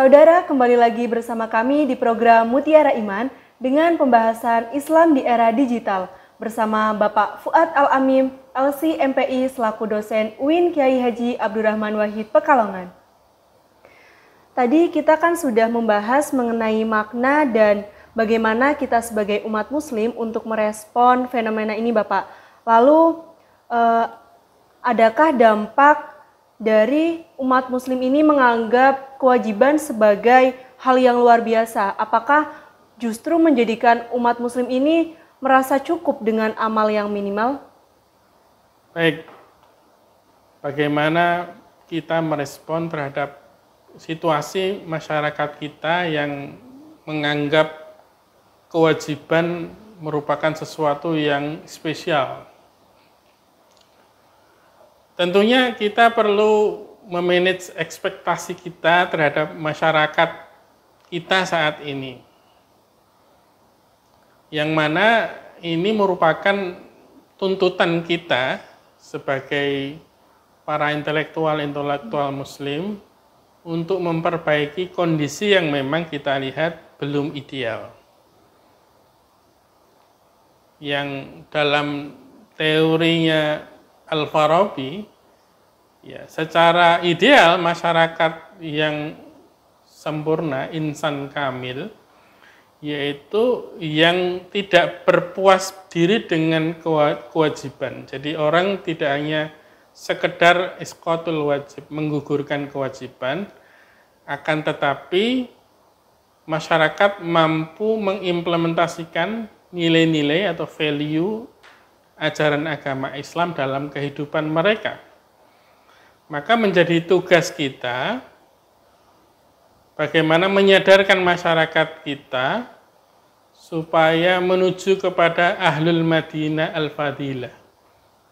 Saudara, kembali lagi bersama kami di program Mutiara Iman dengan pembahasan Islam di era digital bersama Bapak Fuad Al-Amim, LC MPI selaku dosen UIN Kiai Haji Abdurrahman Wahid Pekalongan. Tadi kita kan sudah membahas mengenai makna dan bagaimana kita sebagai umat muslim untuk merespon fenomena ini, Bapak. Lalu, adakah dampak dari umat muslim ini menganggap kewajiban sebagai hal yang luar biasa? Apakah justru menjadikan umat muslim ini merasa cukup dengan amal yang minimal? Baik, bagaimana kita merespon terhadap situasi masyarakat kita yang menganggap kewajiban merupakan sesuatu yang spesial? Tentunya kita perlu memanage ekspektasi kita terhadap masyarakat kita saat ini. Yang mana ini merupakan tuntutan kita sebagai para intelektual muslim untuk memperbaiki kondisi yang memang kita lihat belum ideal. Yang dalam teorinya Al-Farabi, ya, secara ideal masyarakat yang sempurna, insan kamil, yaitu yang tidak berpuas diri dengan kewajiban. Jadi orang tidak hanya sekedar isqatul wajib, menggugurkan kewajiban, akan tetapi masyarakat mampu mengimplementasikan nilai-nilai atau value ajaran agama Islam dalam kehidupan mereka. Maka menjadi tugas kita bagaimana menyadarkan masyarakat kita supaya menuju kepada Ahlul Madinah Al-Fadilah,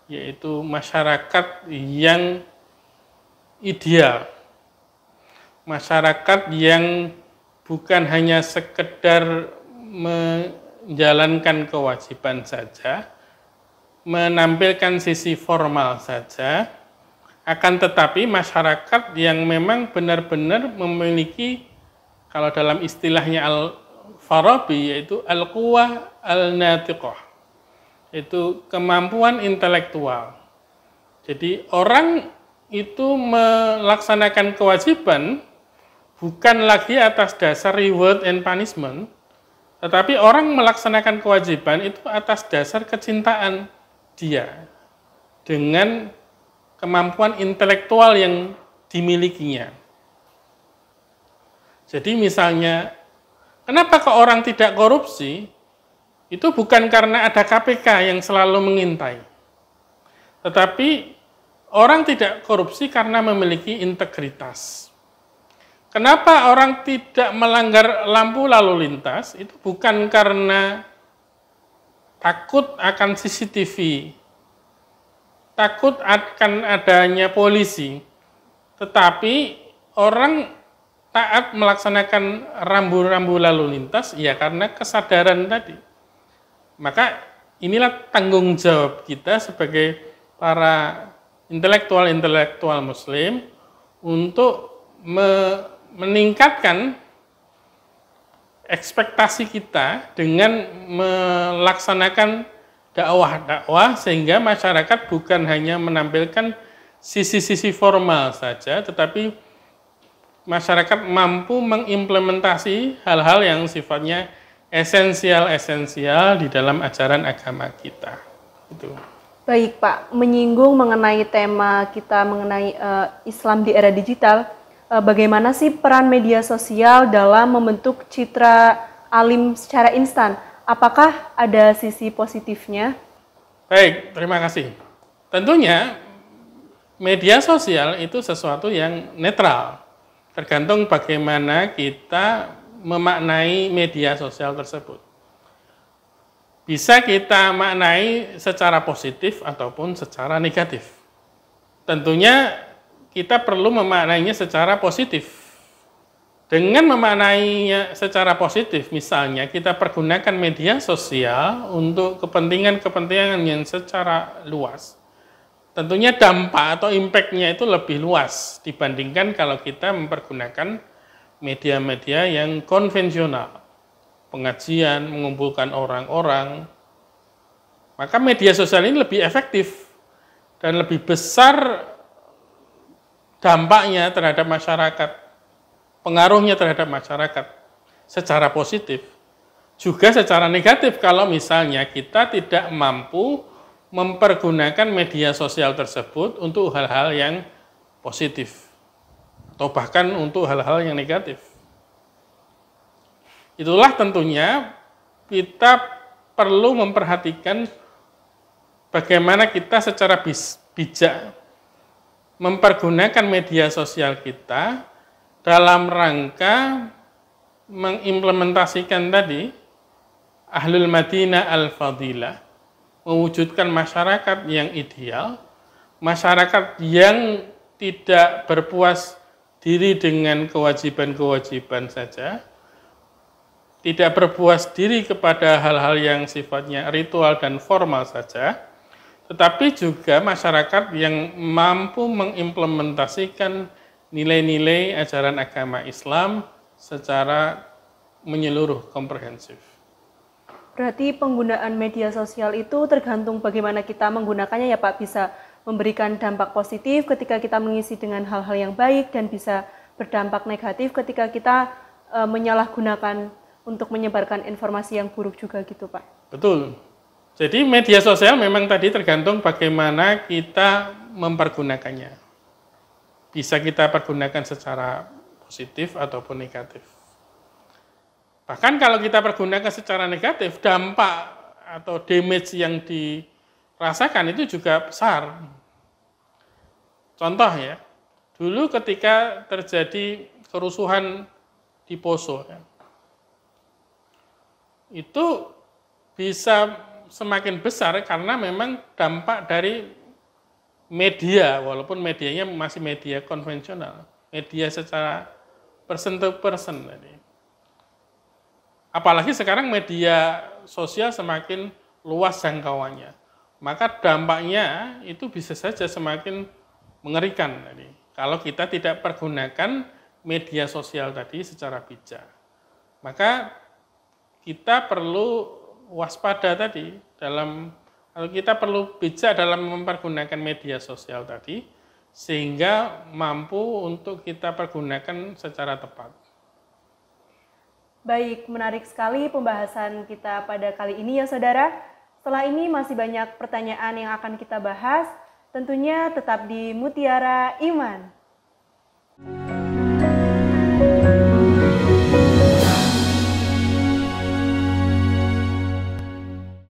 yaitu masyarakat yang ideal, masyarakat yang bukan hanya sekedar menjalankan kewajiban saja, menampilkan sisi formal saja, akan tetapi masyarakat yang memang benar-benar memiliki, kalau dalam istilahnya Al-Farabi, yaitu al-quwah al-natiqah, yaitu kemampuan intelektual. Jadi orang itu melaksanakan kewajiban bukan lagi atas dasar reward and punishment, tetapi orang melaksanakan kewajiban itu atas dasar kecintaan dia dengan kemampuan intelektual yang dimilikinya. Jadi misalnya, kenapa kok orang tidak korupsi? Itu bukan karena ada KPK yang selalu mengintai. Tetapi orang tidak korupsi karena memiliki integritas. Kenapa orang tidak melanggar lampu lalu lintas? Itu bukan karena takut akan CCTV, takut akan adanya polisi, tetapi orang taat melaksanakan rambu-rambu lalu lintas, ya karena kesadaran tadi. Maka inilah tanggung jawab kita sebagai para intelektual muslim untuk meningkatkan ekspektasi kita dengan melaksanakan dakwah sehingga masyarakat bukan hanya menampilkan sisi-sisi formal saja, tetapi masyarakat mampu mengimplementasi hal-hal yang sifatnya esensial di dalam ajaran agama kita. Itu. Baik Pak, menyinggung mengenai tema kita mengenai Islam di era digital, bagaimana sih peran media sosial dalam membentuk citra alim secara instan? Apakah ada sisi positifnya? Baik, terima kasih. Tentunya media sosial itu sesuatu yang netral. Tergantung bagaimana kita memaknai media sosial tersebut. Bisa kita maknai secara positif ataupun secara negatif. Tentunya kita perlu memaknainya secara positif. Dengan memaknainya secara positif, misalnya kita pergunakan media sosial untuk kepentingan-kepentingan yang secara luas, tentunya dampak atau impact-nya itu lebih luas dibandingkan kalau kita mempergunakan media-media yang konvensional, pengajian, mengumpulkan orang-orang, maka media sosial ini lebih efektif dan lebih besar dampaknya terhadap masyarakat, pengaruhnya terhadap masyarakat secara positif. Juga secara negatif kalau misalnya kita tidak mampu mempergunakan media sosial tersebut untuk hal-hal yang positif atau bahkan untuk hal-hal yang negatif. Itulah tentunya kita perlu memperhatikan bagaimana kita secara bijak mempergunakan media sosial kita dalam rangka mengimplementasikan tadi Ahlul Madinah Al-Fadilah, mewujudkan masyarakat yang ideal, masyarakat yang tidak berpuas diri dengan kewajiban-kewajiban saja, tidak berpuas diri kepada hal-hal yang sifatnya ritual dan formal saja, tetapi juga masyarakat yang mampu mengimplementasikan nilai-nilai ajaran agama Islam secara menyeluruh, komprehensif. Berarti penggunaan media sosial itu tergantung bagaimana kita menggunakannya ya Pak, bisa memberikan dampak positif ketika kita mengisi dengan hal-hal yang baik dan bisa berdampak negatif ketika kita menyalahgunakan untuk menyebarkan informasi yang buruk juga gitu Pak. Betul. Jadi media sosial memang tadi tergantung bagaimana kita mempergunakannya. Bisa kita pergunakan secara positif ataupun negatif. Bahkan kalau kita pergunakan secara negatif, dampak atau damage yang dirasakan itu juga besar. Contoh ya, dulu ketika terjadi kerusuhan di Poso, ya, itu bisa semakin besar karena memang dampak dari media, walaupun medianya masih media konvensional, media secara person to person tadi. Apalagi sekarang media sosial semakin luas jangkauannya, maka dampaknya itu bisa saja semakin mengerikan tadi. Kalau kita tidak pergunakan media sosial tadi secara bijak, maka kita perlu waspada tadi atau kita perlu bijak dalam mempergunakan media sosial tadi, sehingga mampu untuk kita pergunakan secara tepat. Baik, menarik sekali pembahasan kita pada kali ini ya saudara. Setelah ini masih banyak pertanyaan yang akan kita bahas, tentunya tetap di Mutiara Iman.